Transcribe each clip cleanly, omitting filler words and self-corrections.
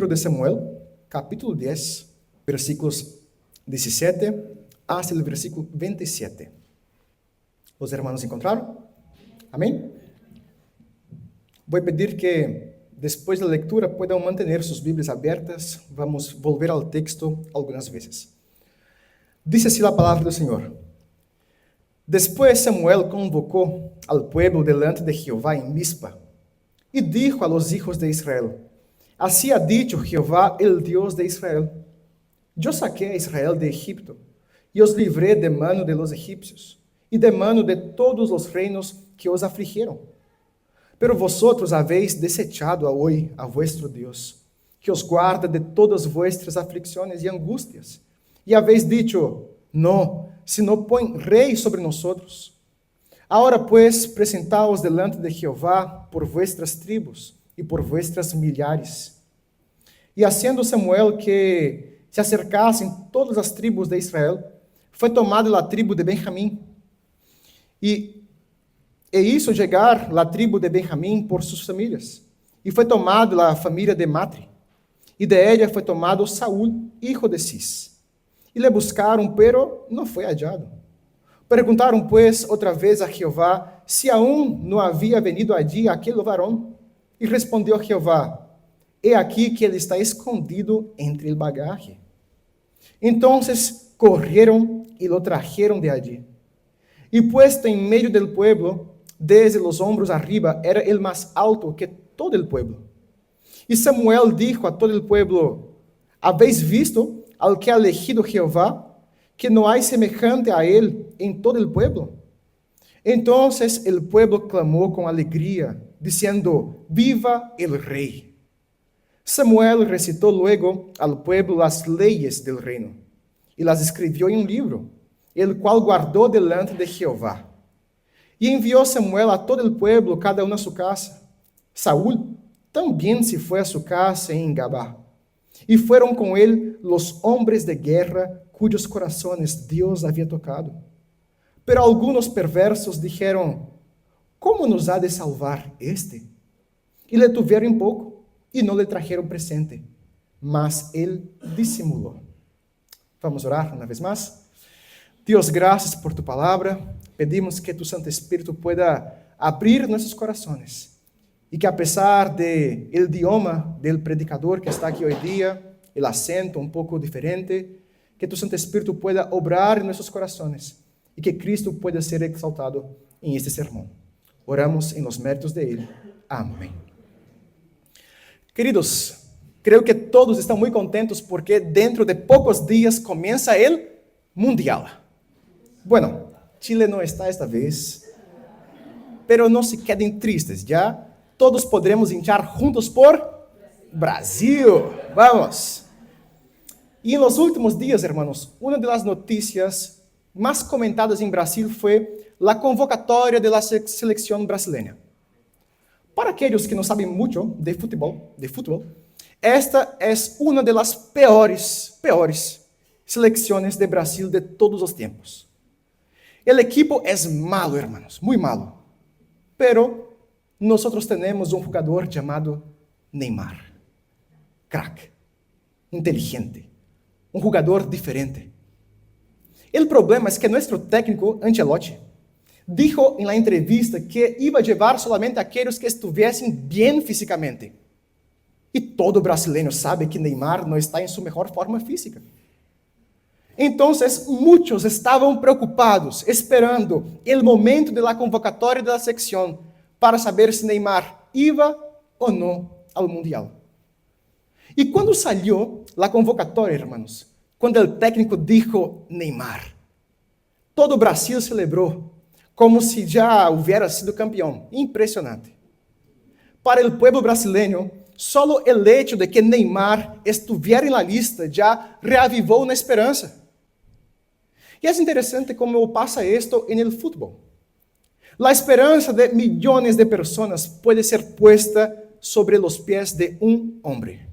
libro de Samuel, capítulo 10, versículos 17 hasta el versículo 27. ¿Los hermanos encontraron? Amén. Voy a pedir que después de la lectura puedan mantener sus Biblias abiertas. Vamos a volver al texto algunas veces. Dice así la palabra del Señor. Después Samuel convocó al pueblo delante de Jehová en Mizpa y dijo a los hijos de Israel: Así ha dicho Jehová, el Dios de Israel: Yo saqué a Israel de Egipto y os livré de mano de los egipcios y de mano de todos los reinos que os afligieron. Pero vosotros habéis desechado hoy a vuestro Dios, que os guarda de todas vuestras aflicciones y angustias. Y habéis dicho: No, sino põe rey sobre nosotros. Ahora pues, presentaos delante de Jehová por vuestras tribus y por vuestras millares. Y haciendo Samuel que se acercassem todas as tribos de Israel, foi tomada a tribo de Benjamim. E hizo llegar a tribo de Benjamim por suas famílias. E foi tomada a família de Matri. E de ella foi tomado Saúl, hijo de Cis. E le buscaram, pero não foi hallado. Perguntaram, pues, outra vez a Jeová, se aún não havia venido allí aquele varão. E respondeu a Jeová: He aqui que ele está escondido entre el bagaje. Entonces corrieron y lo trajeron de allí. Y puesto en medio del pueblo, desde los hombros arriba, era el más alto que todo el pueblo. Y Samuel dijo a todo el pueblo: ¿Habéis visto al que ha elegido Jehová, que no hay semejante a él en todo el pueblo? Entonces el pueblo clamó con alegría, diciendo: Viva el rey. Samuel recitó luego al pueblo las leyes del reino, y las escribió en un libro, el cual guardó delante de Jehová. Y envió Samuel a todo el pueblo, cada uno a su casa. Saúl también se fue a su casa en Gabá. Y fueron con él los hombres de guerra, cuyos corazones Dios había tocado. Pero algunos perversos dijeron: ¿Cómo nos ha de salvar este? Y le tuvieron poco, y no le trajeron presente. Mas él disimuló. Vamos a orar una vez más. Dios, gracias por tu palabra. Pedimos que tu Santo Espíritu pueda abrir nuestros corazones y que a pesar del idioma del predicador que está aquí hoy día, el acento un poco diferente, que tu Santo Espíritu pueda obrar en nuestros corazones y que Cristo pueda ser exaltado en este sermón. Oramos en los méritos de Él. Amén. Queridos, creo que todos están muy contentos porque dentro de pocos días comienza el Mundial. Bueno, Chile no está esta vez, pero no se queden tristes, ¿ya? Todos podremos hinchar juntos por Brasil. Vamos. Y en los últimos días, hermanos, una de las noticias más comentadas en Brasil fue la convocatoria de la selección brasileña. Para aquellos que no saben mucho de fútbol, esta es una de las peores selecciones de Brasil de todos los tiempos. El equipo es malo, hermanos, muy malo. Pero nosotros tenemos un jugador llamado Neymar. Crack, inteligente, un jugador diferente. El problema es que nuestro técnico, Ancelotti, dijo en la entrevista que iba a llevar solamente a aquellos que estuviesen bien físicamente. Y todo brasileño sabe que Neymar no está en su mejor forma física. Entonces, muchos estaban preocupados, esperando el momento de la convocatoria de la sección para saber si Neymar iba o no al Mundial. Y cuando salió la convocatoria, hermanos, cuando el técnico dijo Neymar, todo Brasil celebró como si ya hubiera sido campeón. Impresionante. Para el pueblo brasileño, solo el hecho de que Neymar estuviera en la lista ya reavivó una esperanza. Y es interesante cómo pasa esto en el fútbol. La esperanza de millones de personas puede ser puesta sobre los pies de un hombre.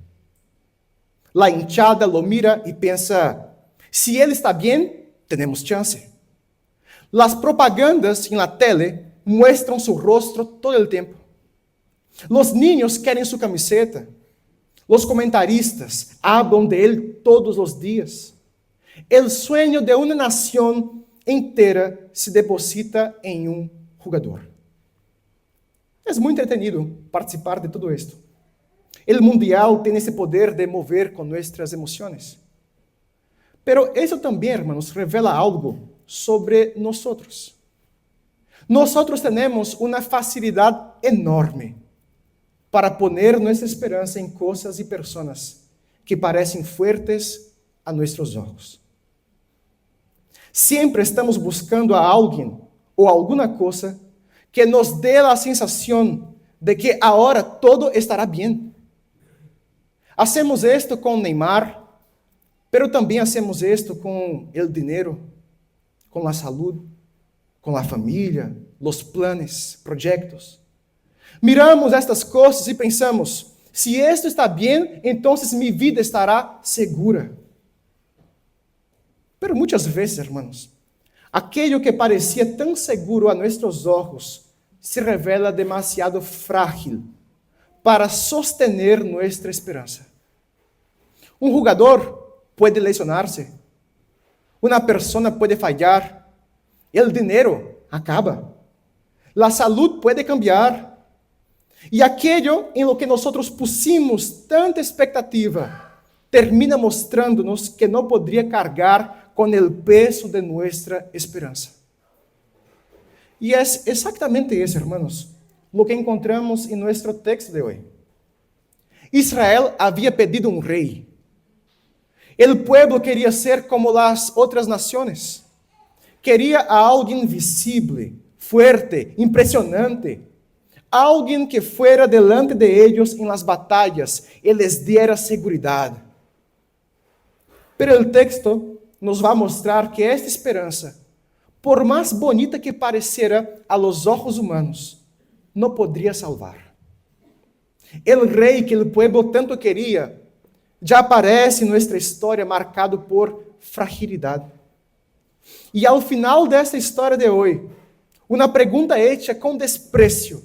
La hinchada lo mira y piensa: si él está bien, tenemos chance. Las propagandas en la tele muestran su rostro todo el tiempo. Los niños quieren su camiseta. Los comentaristas hablan de él todos los días. El sueño de una nación entera se deposita en un jugador. Es muy entretenido participar de todo esto. El mundial tiene ese poder de mover con nuestras emociones. Pero eso también, hermanos, revela algo sobre nosotros. Nosotros tenemos una facilidad enorme para poner nuestra esperanza en cosas y personas que parecen fuertes a nuestros ojos. Siempre estamos buscando a alguien o alguna cosa que nos dé la sensación de que ahora todo estará bien. Hacemos esto con Neymar, pero também hacemos esto com o dinheiro, com a saúde, com a família, os planos, projetos. Miramos estas coisas e pensamos, se esto está bem, então minha vida estará segura. Pero muitas vezes, hermanos, aquilo que parecia tão seguro a nossos olhos se revela demasiado frágil para sostener nossa esperança. Um jogador pode lesionar-se, uma pessoa pode falhar, o dinheiro acaba, a saúde pode cambiar, e aquilo em lo que nós pusimos tanta expectativa termina mostrando-nos que não poderia cargar com o peso de nossa esperança. E é exatamente isso, hermanos, o que encontramos em nosso texto de hoje. Israel havia pedido um rei. O pueblo queria ser como as outras nações. Queria a alguém visível, fuerte, impressionante. Alguém que fuera delante de ellos em las batallas e les diera seguridade. Pero o texto nos vai mostrar que esta esperança, por mais bonita que parecera a los ojos humanos, não poderia salvar. O rei que o pueblo tanto queria já aparece em nossa história marcado por fragilidade. E ao final desta história de hoje, uma pergunta hecha com desprezo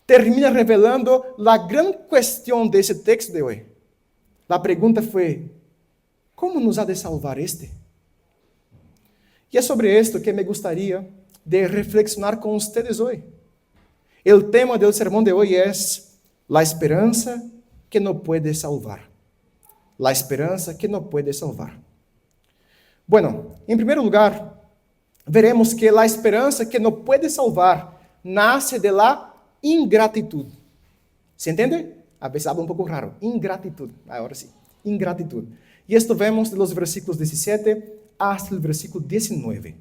termina revelando a grande questão desse texto de hoje. A pergunta foi: como nos há de salvar este? E é sobre isto que me gostaria de reflexionar com vocês hoje. O tema do sermão de hoje é a esperança que não pode salvar. La esperança que não pode salvar. Bueno, em primeiro lugar, veremos que a esperança que não pode salvar nasce de la ingratitud. ¿Se entende? A veces habla um pouco raro. Ingratitud. Agora sim. Ingratitud. E isto vemos de los versículos 17 hasta o versículo 19.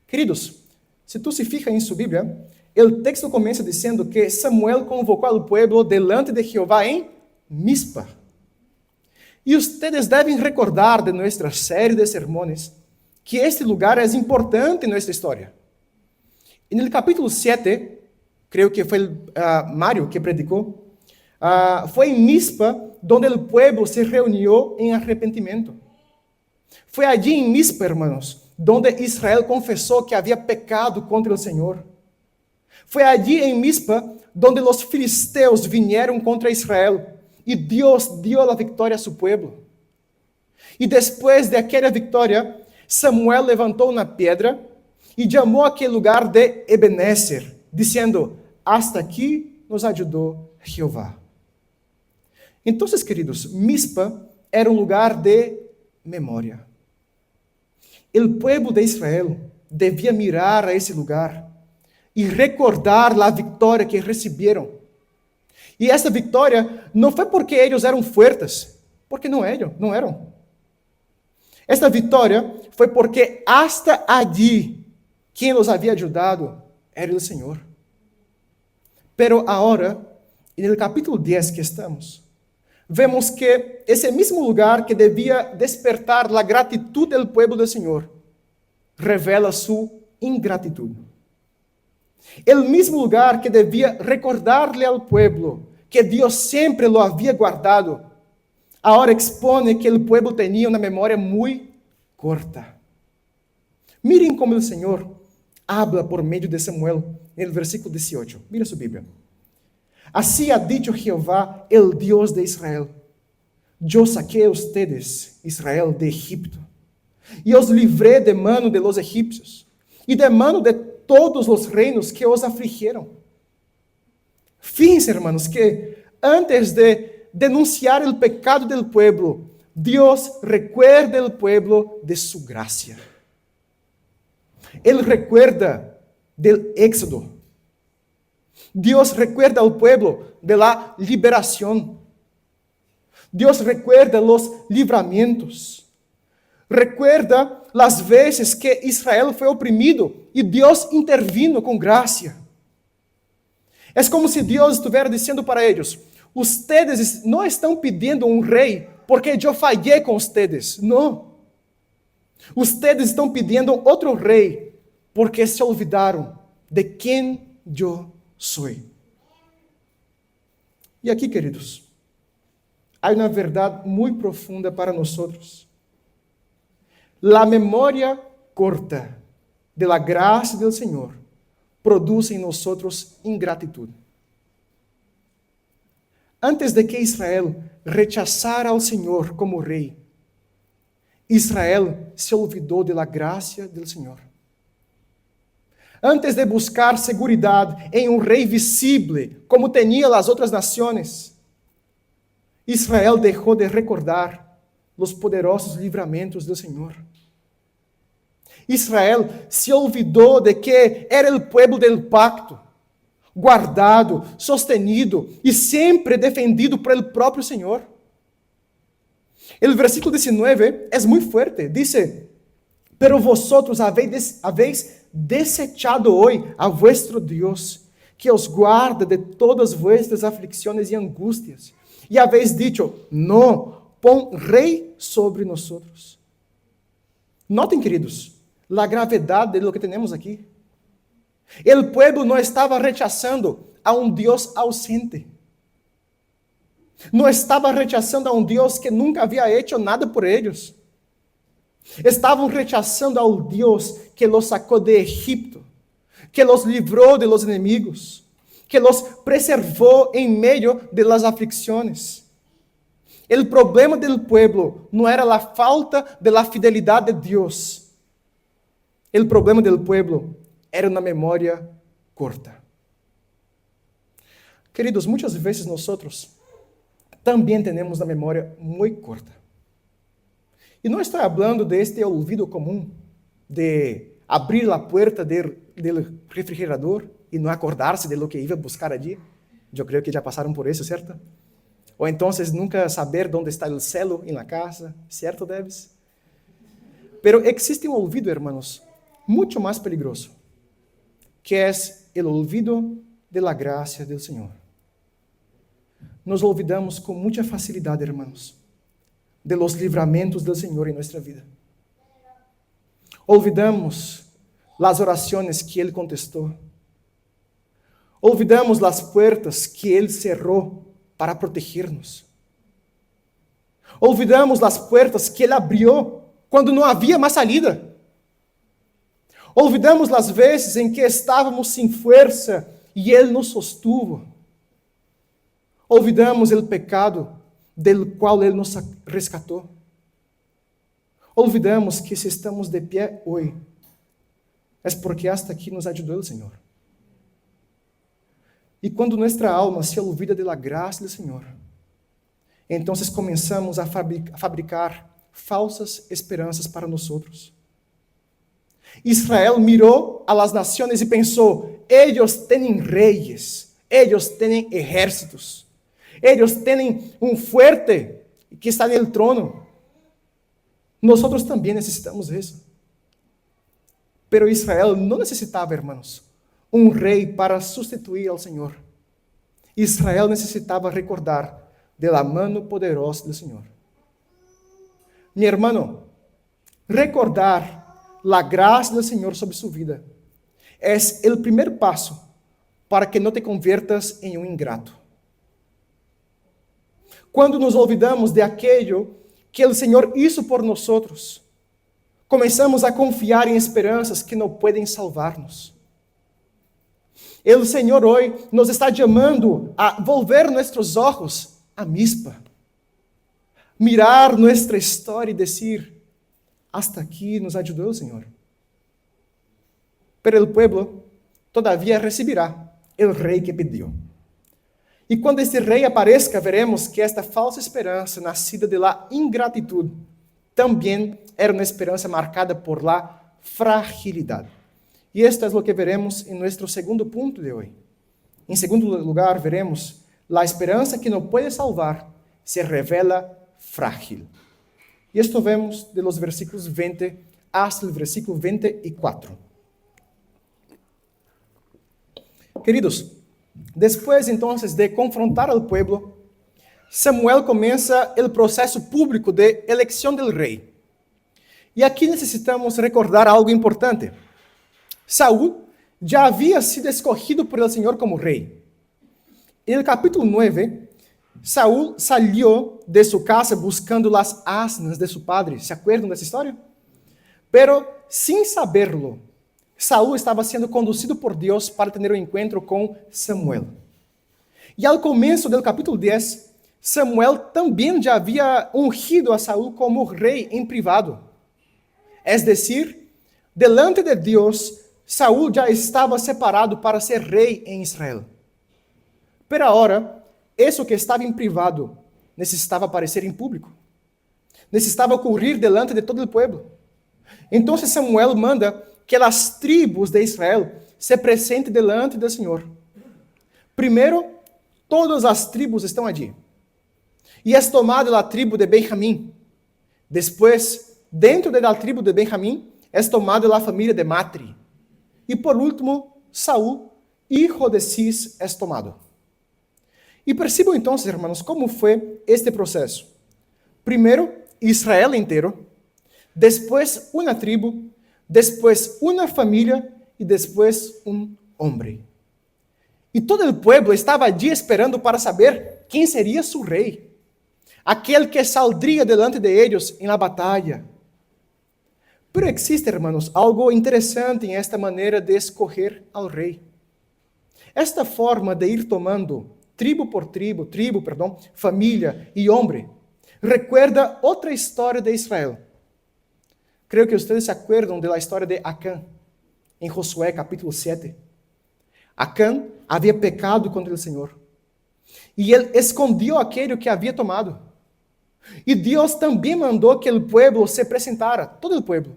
Queridos, se tu se fijas em sua Bíblia, o texto começa dizendo que Samuel convocou ao pueblo delante de Jeová em Mispa. E vocês devem recordar de nossa série de sermões que este lugar é importante em nossa história. No capítulo 7, creio que foi Mário que predicou, foi em Mispa onde o povo se reuniu em arrependimento. Foi allí em Mispa, hermanos, onde Israel confessou que havia pecado contra o Senhor. Foi allí em Mispa onde os filisteus vieram contra Israel. E Deus deu a vitória a seu povo. E depois de aquela vitória, Samuel levantou uma pedra e chamou aquele lugar de Ebenezer, dizendo: hasta aqui nos ajudou Jeová. Então, queridos, Mispa era um lugar de memória. O povo de Israel devia mirar a esse lugar e recordar a vitória que receberam. E essa vitória não foi porque eles eram fortes, porque não eram. Esta vitória foi porque hasta allí quem os havia ajudado era o Senhor. Pero agora, no capítulo 10 que estamos, vemos que esse mesmo lugar que devia despertar a gratitud do povo do Senhor, revela sua ingratidão. O mesmo lugar que devia recordar-lhe ao povo que Deus sempre lo havia guardado, agora expõe que o povo tinha uma memória muito corta. Miren como o Senhor habla por meio de Samuel, no versículo 18. Mira sua Bíblia. Así ha dicho Jehová, el Dios de Israel. Yo saqué a ustedes, Israel, de Egipto, e os livré de mano de los egipcios, e de mano de todos os reinos que os afligiram. Fíjense, hermanos, que antes de denunciar el pecado del pueblo, Dios recuerda al pueblo de su gracia. Él recuerda del éxodo. Dios recuerda al pueblo de la liberación. Dios recuerda los livramientos. Recuerda las veces que Israel fue oprimido y Dios intervino con gracia. Es como si Dios estuviera diciendo para ellos: ustedes no están pidiendo un rey porque yo fallé con ustedes. No. Ustedes están pidiendo otro rey porque se olvidaron de quem yo soy. E aqui, queridos, há uma verdade muito profunda para nós. La memória corta de la gracia del Senhor produz em nós ingratitud. Antes de que Israel rechazara ao Senhor como rei, Israel se olvidou de la gracia del Senhor. Antes de buscar seguridade em um rei visível, como tinham as outras nações, Israel deixou de recordar os poderosos livramentos do Senhor. Israel se olvidou de que era o povo del pacto, guardado, sostenido e sempre defendido por el próprio Senhor. O versículo 19 é muito forte. Dice: pero vosotros habéis desechado hoy a vuestro Dios, que os guarda de todas vuestras aflicciones e angustias, e habéis dicho: no, pon rei sobre nosotros. Notem, queridos, a gravidade de lo que temos aqui. O povo não estava rechazando a um Deus ausente. Não estava rechazando a um Deus que nunca havia hecho nada por eles. Estavam rechazando ao Deus que los sacou de Egipto, que los livrou de los inimigos, que los preservou em meio de las aflicciones. O problema do pueblo não era a falta de la fidelidade de Deus. O problema do pueblo era uma memória corta. Queridos, muitas vezes nós também temos uma memória muito corta. E não estou falando de este olvido comum de abrir a porta do refrigerador e não acordar-se de lo que ia buscar ali. Eu creio que já passaram por isso, certo? Ou então nunca saber onde está o celo em la casa, certo, Debs? Pero existe um olvido, hermanos, muito mais peligroso, que é o olvido de la gracia del Senhor. Nos olvidamos com muita facilidade, hermanos, de los livramentos del Senhor em nossa vida. Olvidamos las oraciones que Ele contestou. Olvidamos las puertas que Ele cerrou para proteger-nos. Olvidamos las puertas que Ele abriu quando não havia mais saída. Olvidamos las vezes em que estávamos sem força e Ele nos sostuvo. Olvidamos o pecado del qual Ele nos rescatou. Olvidamos que se estamos de pé hoje, é porque hasta aqui nos ajudou o Senhor. E quando nossa alma se olvida de la graça do Senhor, então começamos a fabricar falsas esperanças para nós. Israel mirou a las naciones e pensou: eles têm reis, eles têm exércitos, eles têm um fuerte que está no trono. Nós também necessitamos isso. Pero Israel não necessitava, hermanos, um rei para substituir ao Senhor. Israel necessitava recordar de la mano poderosa do Senhor. Meu irmão, recordar a graça do Senhor sobre sua vida é o primeiro passo para que não te conviertas em um ingrato. Quando nos olvidamos de aquilo que o Senhor hizo por nós, começamos a confiar em esperanças que não podem salvar-nos. O Senhor hoje nos está chamando a volver nossos olhos a Mispa. Mirar nossa história e dizer, hasta aqui nos ajudou o Senhor. Pero o pueblo todavía recibirá o rei que pediu. E quando este rei apareça, veremos que esta falsa esperança, nascida de la ingratitud, também era uma esperança marcada por la fragilidade. E esto é o que veremos em nosso segundo ponto de hoje. Em segundo lugar, veremos a esperança que não pode salvar se revela frágil. E isto vemos de los versículos 20 hasta o versículo 24. Queridos, depois então de confrontar al pueblo, Samuel começa o processo público de eleição do rei. E aqui necessitamos recordar algo importante. Saúl já havia sido escolhido por el Senhor como rei. No capítulo 9, Saúl salió de sua casa buscando as asnas de seu padre. ¿Se acuerdan dessa história? Pero, sem saberlo, Saúl estava sendo conduzido por Deus para ter um encontro com Samuel. E ao começo do capítulo 10, Samuel também já havia ungido a Saúl como rei em privado. Es decir, delante de Deus, Saúl já estava separado para ser rei em Israel. Pero agora, isso que estava em privado necessitava aparecer em público. Necessitava ocorrer delante de todo o povo. Então Samuel manda que as tribos de Israel se apresentem delante do Senhor. Primeiro, todas as tribos estão ali. E é tomada a tribo de Benjamim. Depois, dentro da tribo de Benjamim, é tomada a família de Matri. E por último, Saúl, hijo de Cis, é tomado. E percebam então, irmãos, como foi este processo. Primeiro, Israel inteiro. Depois, uma tribo. Depois, uma família. E depois, um homem. E todo o povo estava ali esperando para saber quem seria seu rei. Aquele que saldria delante de eles em la batalha. Pero existe, hermanos, algo interessante em esta maneira de escolher ao rei. Esta forma de ir tomando tribo por tribo, família e homem, recuerda outra história de Israel. Creio que vocês se acordam da história de Acã, em Josué capítulo 7. Acã havia pecado contra o Senhor. E ele escondeu aquele que havia tomado. E Deus também mandou que o povo se apresentara, todo o povo.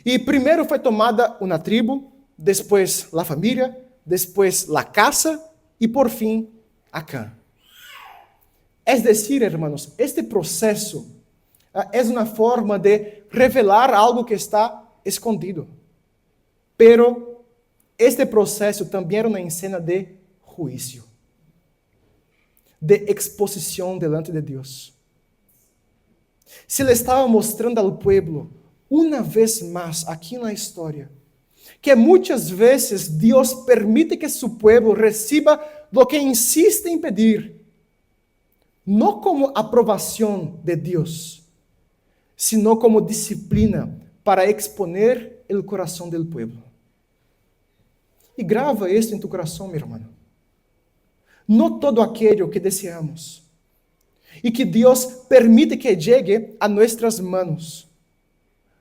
E primeiro foi tomada uma tribo, depois a família, depois a casa e por fim Acã. Es decir, hermanos, este processo é uma forma de revelar algo que está escondido. Pero este processo também era uma escena de juízo, de exposição delante de Deus. Se ele estava mostrando ao povo, uma vez mais, aqui na história, que muitas vezes Deus permite que seu povo receba lo que insiste em pedir, não como aprovação de Deus, sino como disciplina para exponer o coração do povo. E grava isso em tu coração, meu irmão. Não todo aquilo que desejamos e que Deus permite que chegue a nossas mãos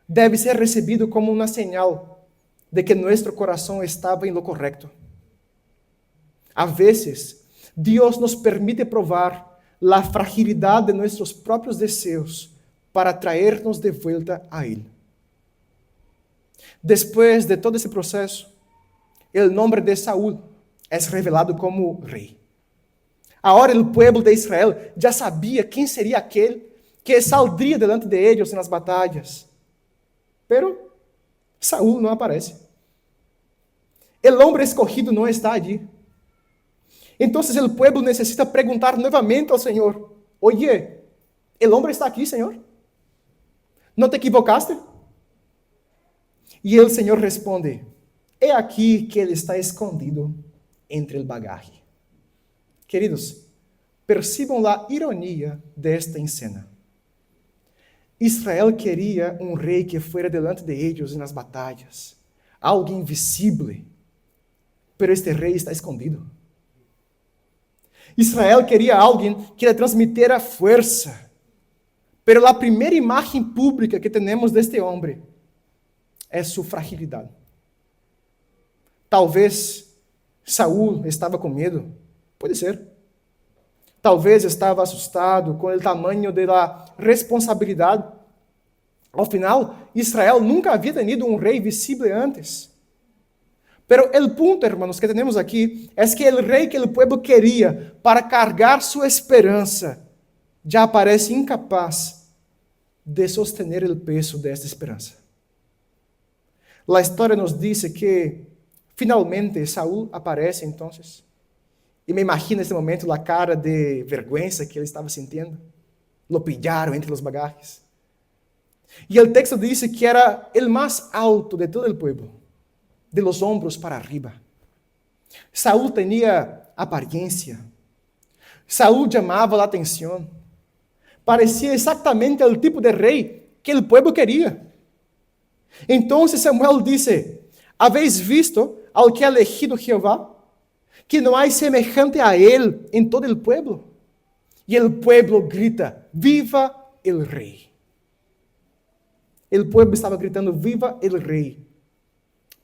deve ser recebido como uma señal de que nosso coração estava em lo correto. A vezes, Deus nos permite provar a fragilidade de nossos próprios desejos para trazer-nos de volta a Ele. Depois de todo esse processo, o nome de Saúl é revelado como rei. Agora o povo de Israel já sabia quem seria aquele que saldria delante de eles nas batalhas. Pero Saúl não aparece. O homem escolhido não está ali. Então o povo necessita perguntar novamente ao Senhor: Oye, o homem está aqui, Senhor? ¿Não te equivocaste? E o Senhor responde: é aqui que ele está escondido entre o bagaje. Queridos, percebam a ironia desta cena. Israel queria um rei que fuera delante de eles nas batalhas, algo invisível. pero este rei está escondido. Israel queria alguém que lhe transmitira força, pero a primeira imagem pública que temos deste homem é sua fragilidade. Talvez Saul estava com medo, pode ser. Talvez estava assustado com o tamanho da responsabilidade. Ao final, Israel nunca havia tenido um rei visível antes. Pero el punto, hermanos, que temos aqui é que o rei que o povo queria para carregar sua esperança já aparece incapaz de sostener o peso desta esperança. A história nos diz que finalmente Saul aparece então, e me imagino nesse momento a cara de vergonha que ele estava sentindo. Lo pillaram entre os bagajes. E o texto diz que era o mais alto de todo o povo, de los ombros para arriba. Saúl tinha aparência. Saúl chamava a atenção. Parecia exatamente o tipo de rei que o povo queria. Então Samuel disse: ¿Habéis visto ao que ha elegido Jehová? Que não há semejante a ele em todo o povo. E o povo grita: Viva el rei! O povo estava gritando: Viva el rei!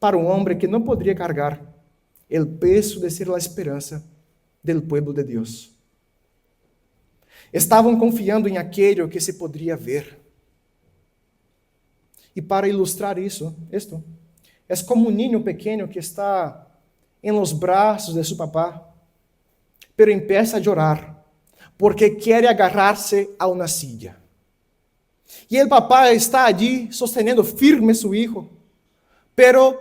Para um homem que não poderia carregar o peso de ser a esperança do povo de Deus. Estavam confiando em aquilo que se poderia ver. E para ilustrar isto é como um niño pequeno que está em los braços de seu papá, pero empieza a chorar, porque quer agarrar-se a uma silla. E o papá está ali sosteniendo firme seu filho, pero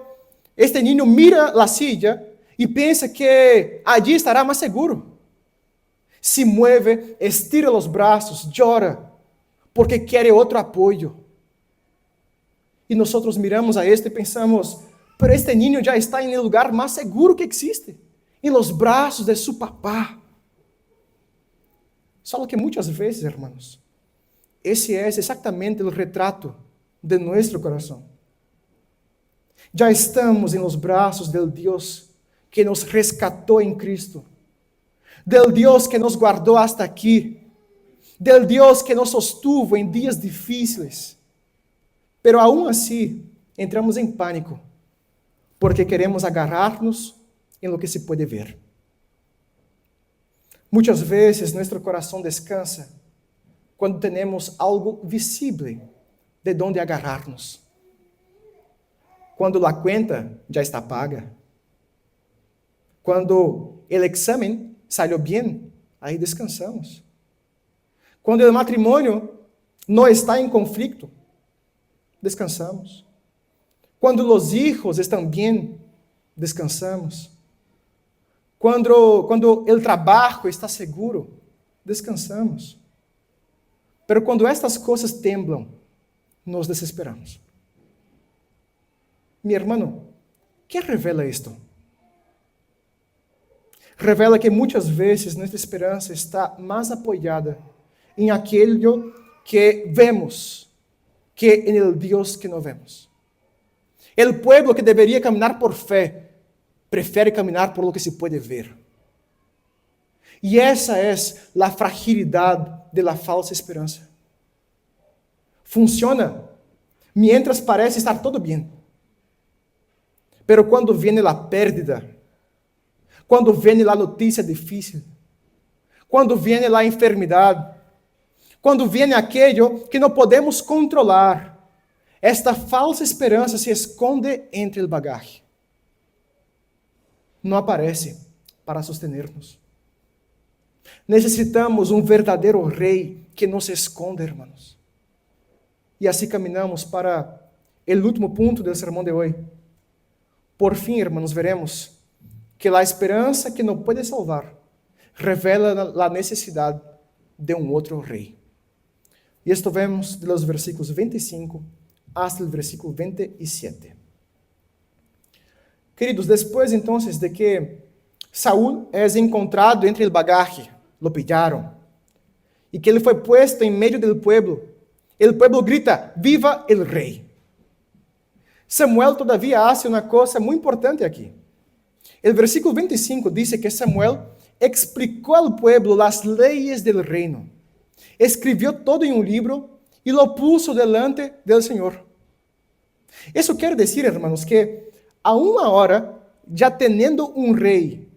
este niño mira a silla e pensa que allí estará mais seguro. Se mueve, estira os braços, chora, porque quer outro apoio. E nós miramos a este e pensamos: pero este niño já está em lugar mais seguro que existe, em los braços de seu papá. Só que muitas vezes, hermanos, esse é exatamente o retrato de nosso coração. Já estamos em los braços del Deus que nos rescatou em Cristo, del Deus que nos guardou hasta aqui, del Deus que nos sostuvo em dias difíceis. Pero aún assim, entramos em pânico, porque queremos agarrar-nos em lo que se pode ver. Muitas vezes, nosso coração descansa quando temos algo visível de onde agarrar-nos. Quando a conta já está paga. Quando o exame saiu bem, aí descansamos. Quando o matrimônio não está em conflito, descansamos. Quando os hijos estão bem, descansamos. Quando o trabalho está seguro, descansamos. Pero quando estas coisas temblam, nos desesperamos. Mi hermano, ¿qué revela esto? Revela que muitas vezes nossa esperança está mais apoiada em aquilo que vemos que em el Deus que não vemos. El pueblo que deveria caminar por fé prefere caminar por lo que se pode ver. E essa é a fragilidade de la falsa esperança. Funciona mientras parece estar todo bem. Pero quando vem a pérdida, quando vem a notícia difícil, quando vem a enfermidade, quando vem aquilo que não podemos controlar, esta falsa esperança se esconde entre o bagaje. Não aparece para sostener-nos. Necessitamos um verdadeiro rei que nos esconda, hermanos. E assim caminhamos para o último ponto do sermão de hoje. Por fim, hermanos, veremos que a esperança que não pode salvar revela a necessidade de um outro rei. E isto vemos dos versículos 25 hasta o versículo 27. Queridos, depois então de que Saúl é encontrado entre o bagaje, lo pillaron, e que ele foi puesto em meio do pueblo, o pueblo grita: Viva el rei! Samuel todavia hace uma coisa muito importante aqui. El versículo 25 dice que Samuel explicó al pueblo las leyes del reino. Escribió todo en un libro y lo puso delante del Señor. Eso quiere decir, hermanos, que aún ahora, ya teniendo un rey,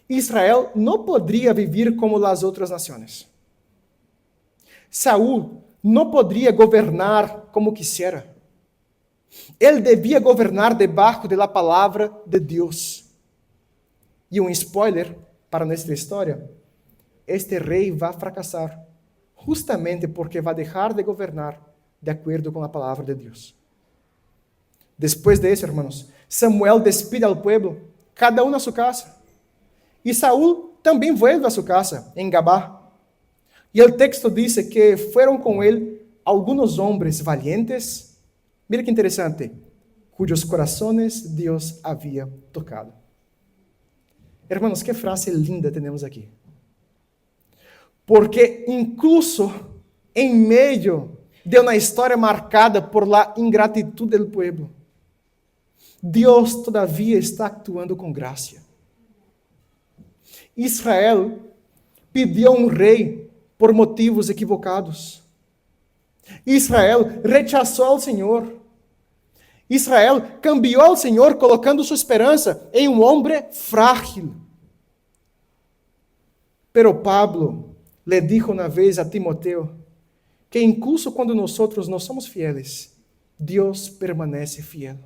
Israel no podría vivir como las otras naciones. Saúl no podría gobernar como quisiera. Él debía gobernar debajo de la palabra de Dios. Y un spoiler para nuestra historia, este rey va a fracasar justamente porque va a dejar de gobernar de acuerdo con la palabra de Dios. Después de eso, hermanos, Samuel despide al pueblo, cada uno a su casa. Y Saúl también vuelve a su casa, en Gabá. Y el texto dice que fueron con él algunos hombres valientes, mira que interesante, cuyos corazones Dios había tocado. Hermanos, qué frase linda tenemos aquí. Porque incluso en medio de una historia marcada por la ingratitud del pueblo, Dios todavía está actuando con gracia. Israel pidió un rey por motivos equivocados. Israel rechazó al Señor. Israel cambió al Señor colocando su esperanza en un hombre frágil. Pero Pablo le dijo una vez a Timoteo que incluso cuando nosotros no somos fieles, Dios permanece fiel.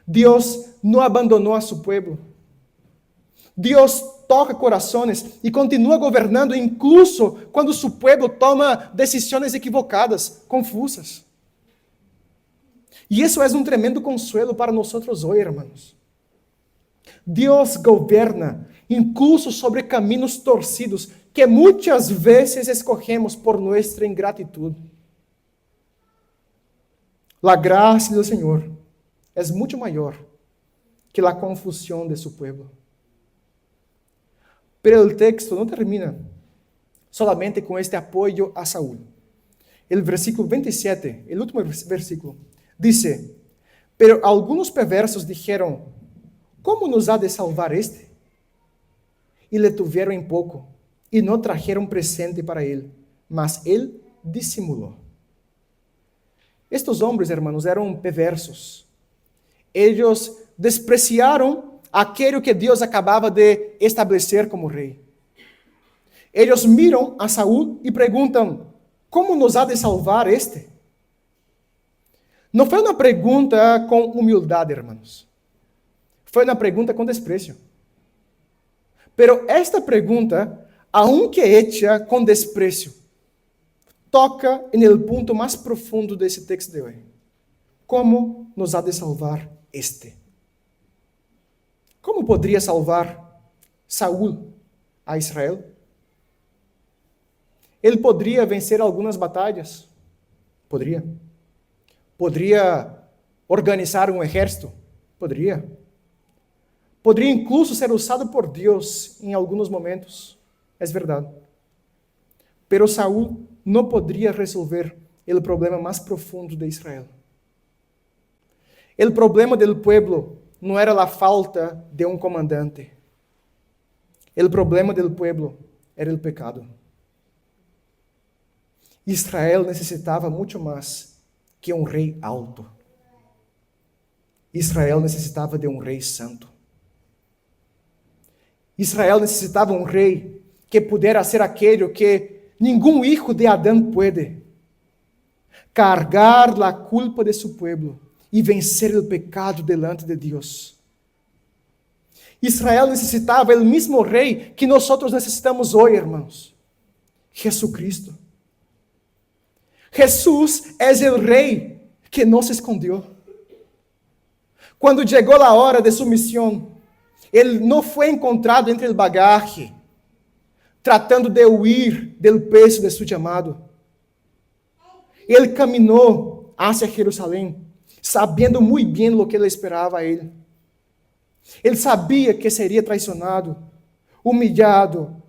Dios no abandonó a su pueblo. Dios toca corazones y continúa gobernando incluso cuando su pueblo toma decisiones equivocadas, confusas. Y eso es un tremendo consuelo para nosotros hoy, hermanos. Dios gobierna incluso sobre caminos torcidos que muchas veces escogemos por nuestra ingratitud. La gracia del Señor es mucho mayor que la confusión de su pueblo. Pero el texto no termina solamente con este apoyo a Saúl. El versículo 27, el último versículo, dice: pero algunos perversos dijeron: ¿cómo nos ha de salvar este? Y le tuvieron en poco, y no trajeron presente para él, mas él disimuló. Estos hombres, hermanos, eram perversos. Ellos despreciaram aquilo que Deus acabava de estabelecer como rei. Eles miram a Saúl e perguntam: como nos ha de salvar este? Não foi uma pergunta com humildade, hermanos. Foi uma pergunta com desprezo. Pero esta pergunta, aunque hecha com desprezo, toca en el punto mais profundo desse texto de hoje. Como nos ha de salvar este? Como poderia salvar Saúl a Israel? Ele poderia vencer algumas batalhas? Poderia. Poderia organizar um exército? Poderia. Poderia incluso ser usado por Deus em alguns momentos. É verdade. Pero Saúl não poderia resolver o problema mais profundo de Israel. O problema do povo não era a falta de um comandante. O problema do povo era o pecado. Israel necessitava muito mais que um rei alto. Israel necessitava de um rei santo. Israel necessitava um rei que pudesse ser aquele que nenhum hijo de Adão pode. Cargar a culpa de seu povo e vencer o pecado delante de Deus. Israel necessitava o mesmo rei que nós necessitamos hoje, irmãos. Jesucristo. Jesus é o rei que não se escondeu. Quando chegou a hora de sua missão, ele não foi encontrado entre o bagaje, tratando de huir do peso de seu chamado. Ele caminhou hacia Jerusalém, sabendo muito bem o que ele esperava a ele. Ele sabia que seria traicionado, humilhado,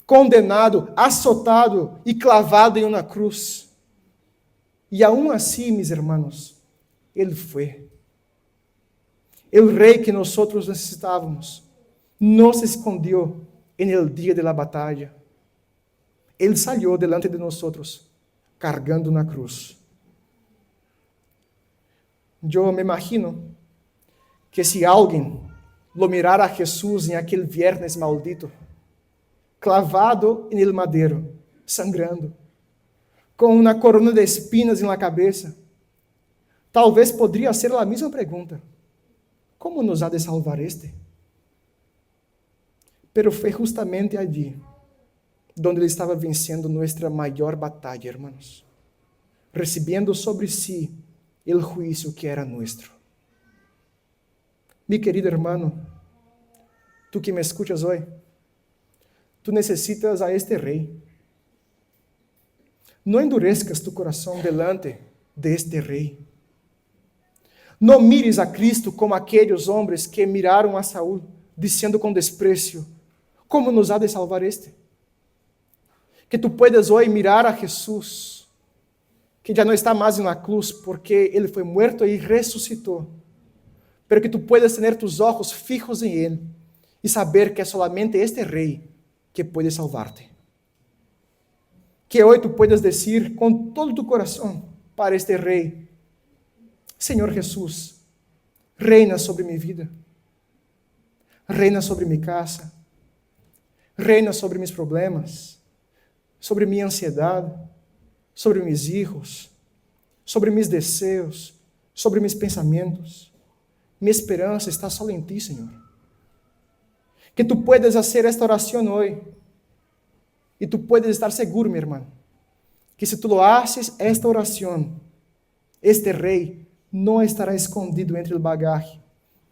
condenado, azotado e clavado em uma cruz. E aún assim, meus irmãos, ele foi. El rei que nós necessitávamos não se escondeu no dia da batalha. Ele saiu delante de nós, cargando na cruz. Eu me imagino que se alguém lo mirara a Jesus em aquele viernes maldito, clavado en el madeiro, sangrando, com uma corona de espinas em la cabeça, talvez poderia ser a mesma pergunta: como nos ha de salvar este? Pero foi justamente allí donde ele estava vencendo nossa maior batalha, hermanos, recebendo sobre si o juízo que era nosso. Mi querido hermano, tu que me escuchas hoje, tu necessitas a este rei. Não endurezcas tu coração delante de este rei. Não mires a Cristo como aqueles homens que miraram a Saúl, dizendo com desprezo: como nos ha de salvar este? Que tu puedas hoje mirar a Jesus, que já não está mais na cruz, porque ele foi morto e ressuscitou, pero que tu puedas ter tus ojos fijos em ele e saber que é solamente este rei que pode salvar-te. Que hoje tu puedas dizer com todo tu coração para este rei: Senhor Jesus, reina sobre minha vida, reina sobre minha casa, reina sobre meus problemas, sobre minha ansiedade, sobre meus filhos, sobre meus desejos, sobre meus pensamentos. Minha esperança está só em ti, Senhor. Que tu puedas fazer esta oração hoje. E tu puedes estar seguro, meu irmão, que se tu lo haces esta oração, este rei não estará escondido entre o bagaje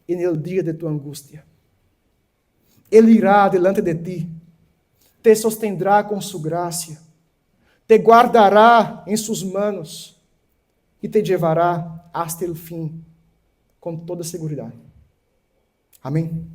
e no dia de tua angústia. Ele irá delante de ti, te sostendrá com sua graça, te guardará em suas manos e te levará hasta o fim, com toda segurança. Amém?